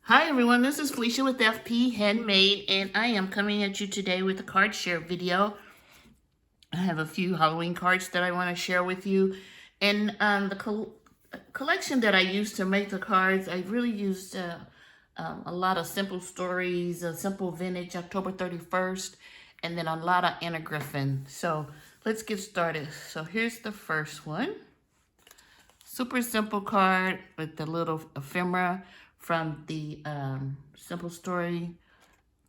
Hi everyone, this is Felicia with FP Handmade, and I am coming at you today with a card share video. I have a few Halloween cards that I want to share with you. And the collection that I used to make the cards, I really used a lot of simple stories, simple vintage October 31st, and then a lot of Anna Griffin. So let's get started. So here's the first one. Super simple card with the little ephemera from the Simple Story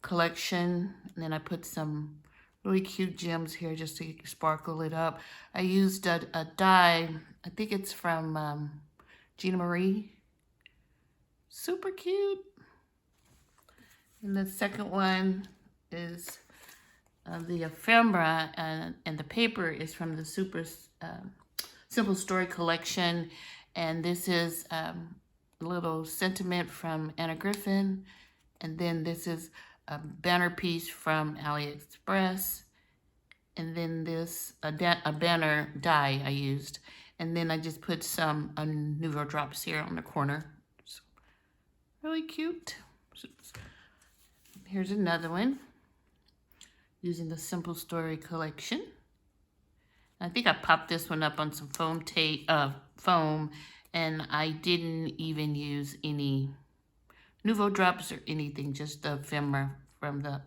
collection. And then I put some really cute gems here just to sparkle it up. I used a die, I think it's from Gina Marie. Super cute. And the second one is the ephemera, and the paper is from the Simple Story collection. And this is a little sentiment from Anna Griffin. And then this is a banner piece from AliExpress. And then this, a banner die I used. And then I just put some Nouveau drops here on the corner. So, really cute. Here's another one using the Simple Story collection. I think I popped this one up on some foam, and I didn't even use any Nouveau drops or anything, just the ephemera from the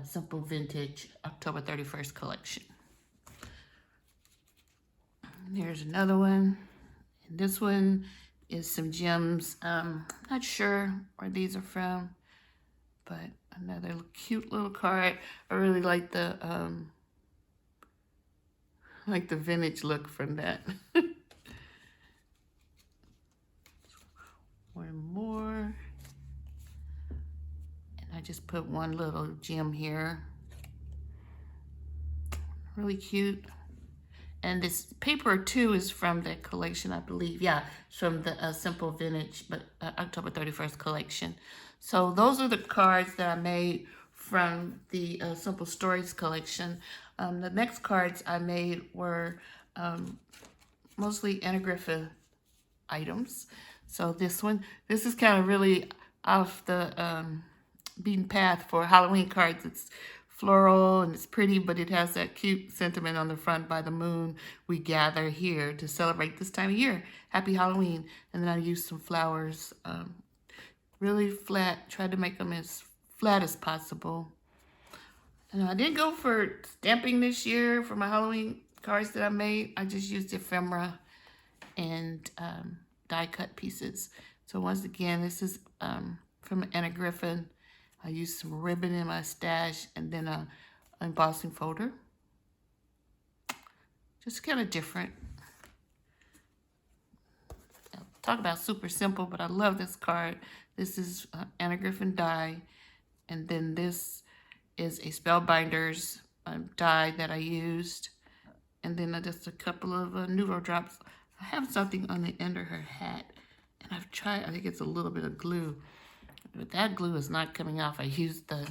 Simple Vintage October 31st collection. And here's another one. And this one is some gems. Not sure where these are from, but another cute little card. I really like the vintage look from that. One more. And I just put one little gem here. Really cute. And this paper too is from that collection, I believe. Yeah, it's from the Simple Vintage, but October 31st collection. So those are the cards that I made from the Simple Stories collection. The next cards I made were mostly Anna Griffin items. So this is kind of really off the beaten path for Halloween cards. It's floral and it's pretty, but it has that cute sentiment on the front. By the moon we gather here to celebrate this time of year. Happy Halloween. And then I used some flowers, really flat, tried to make them as flat as possible. And I didn't go for stamping this year for my Halloween cards that I made. I just used ephemera and die cut pieces. So once again, this is from Anna Griffin. I used some ribbon in my stash and then a embossing folder. Just kind of different. Talk about super simple, but I love this card. This is Anna Griffin die. And then this is a Spellbinders die that I used. And then just a couple of Nouveau drops. I have something on the end of her hat. And I've tried, I think it's a little bit of glue. But that glue is not coming off. I used the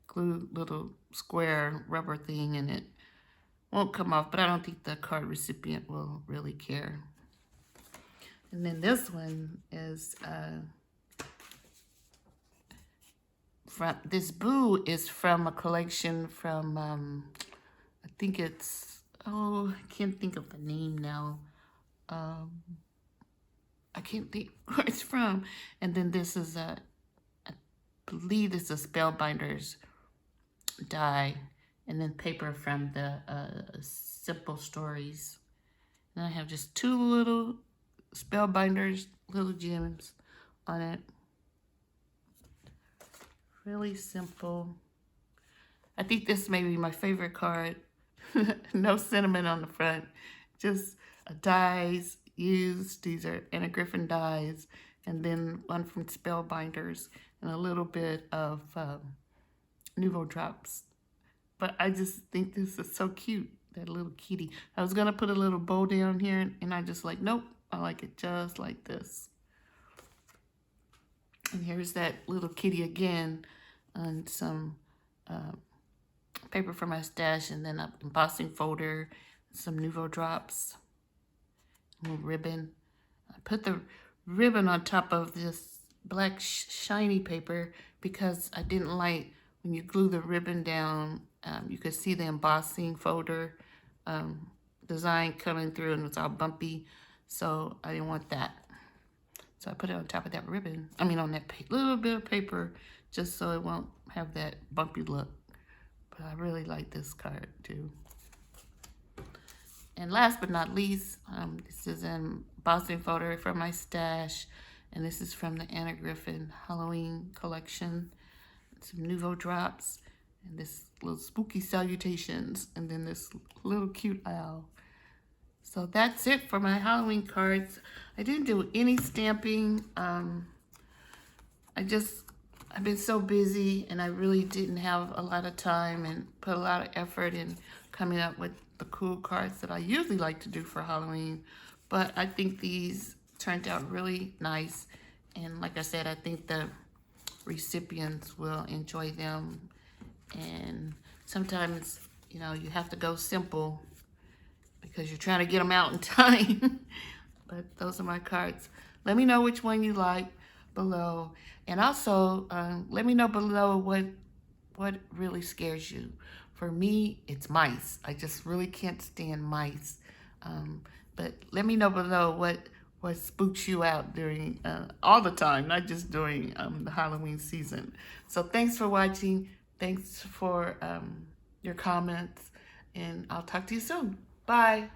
glue little square rubber thing and it won't come off, but I don't think the card recipient will really care. And then this one is this boo is from a collection from I think it's, I can't think of the name now. I can't think where it's from. And then this is I believe this is Spellbinders die, and then paper from the Simple Stories. And I have just two little Spellbinders, little gems on it. Really simple. I think this may be my favorite card. No sentiment on the front, just dies used. These are Anna Griffin dies, and then one from Spellbinders, and a little bit of Nouveau drops. But I just think this is so cute, that little kitty. I was gonna put a little bow down here, and I just like, nope, I like it just like this. And here's that little kitty again, and some paper from my stash, and then an embossing folder, some Nouveau drops, a little ribbon. I put the ribbon on top of this black shiny paper because I didn't like when you glue the ribbon down, you could see the embossing folder design coming through and it's all bumpy. So I didn't want that. So I put it on top of that ribbon. I mean on that little bit of paper just so it won't have that bumpy look. But I really like this card too. And last but not least, this is an embossing folder from my stash. And this is from the Anna Griffin Halloween collection. Some Nouveau drops. And this little spooky salutations. And then this little cute owl. So that's it for my Halloween cards. I didn't do any stamping. I've been so busy and I really didn't have a lot of time and put a lot of effort in coming up with the cool cards that I usually like to do for Halloween. But I think these turned out really nice. And like I said, I think the recipients will enjoy them. And sometimes, you know, you have to go simple because you're trying to get them out in time. But those are my cards. Let me know which one you like below. And also, let me know below what really scares you. For me, it's mice. I just really can't stand mice. But let me know below what spooks you out during, all the time, not just during the Halloween season. So thanks for watching. Thanks for your comments. And I'll talk to you soon. Bye.